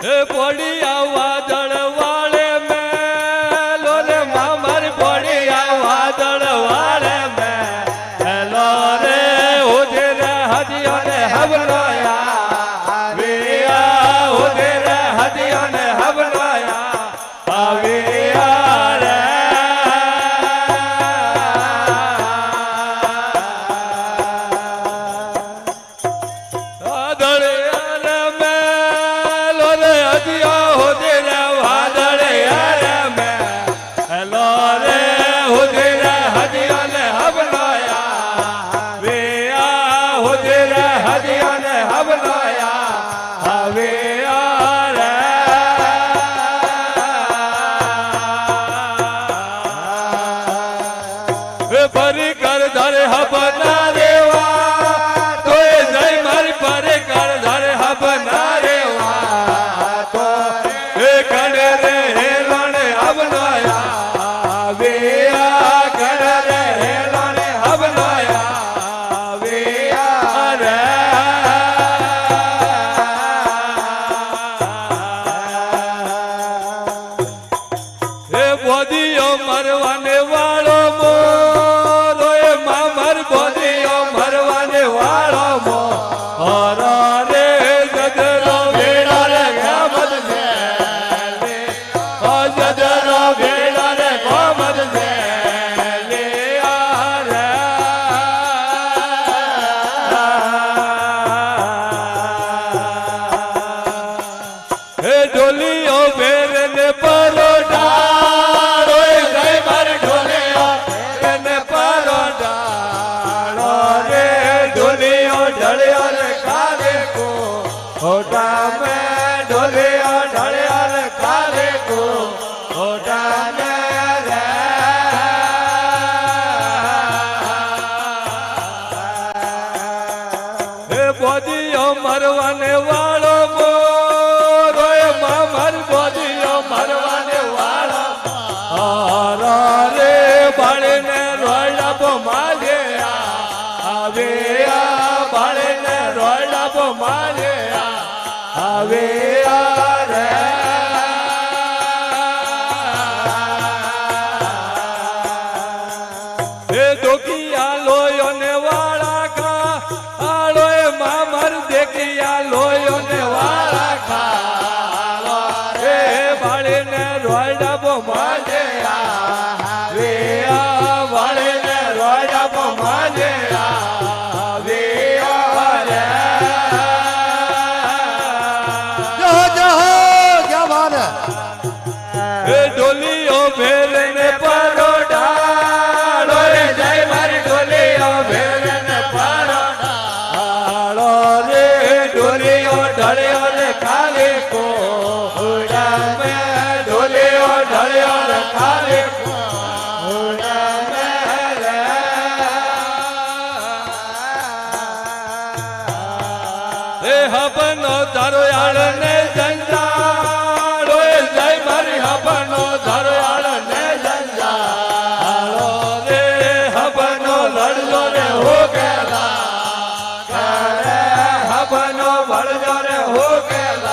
પોડિયા વાદળ વાળે મેલો રે મામર પોડિયા વાદળ વાળે મેલો રે ઉધે રે હદિયો ને હબલોયા વિયા ઉધે રે હદિયો ને હબલોયા આવિયા રે ભરી કર ધરે હબના રેવા તો જય મારી ભરી કર ધરે હબના રેવા તો એ કડે રે હેલોણ હબનાયા વેયા કડે રે હેલોણ હબનાયા વેયા રે એ બોદીઓ મરવાને વાળો ડોલીઓ ભેરને પરોઢા રોય જય મારી ડોલીઓ ભેરને પરોઢા રે ડોલીઓ ઢળ્યો રે કાલે કો હોટા મે ડોલીઓ ઢળ્યો રે કાલે કો હોટા મે રે એ બોદીઓ મરવાને વાળો બાળને રોયડા મારે આવે બાળને રોયડા મારે આવે રે એ દોકિયા લોયો ને વાળા ખા આળો એ મામર દેખિયા લોયો ને વાળા ખા એ બાળને રોયડા મારે ડોલીઓ ભેરને પરોઢા રે જય મારી ડોલીઓ ભેરને પરોઢા રે ડોલીઓ ઢળ્યો રે ખાલે કો હોડા મે ડોલીઓ ઢળ્યો રે ખાલે કો હોડા મે રે એ હબનો તારો યાળ ને જંજાળ જય મારી હબનો ધરવાળ ને જંજાળો રે હબનો લડજો રે હો ગેલા હબનો વળજો રે હો ગેલા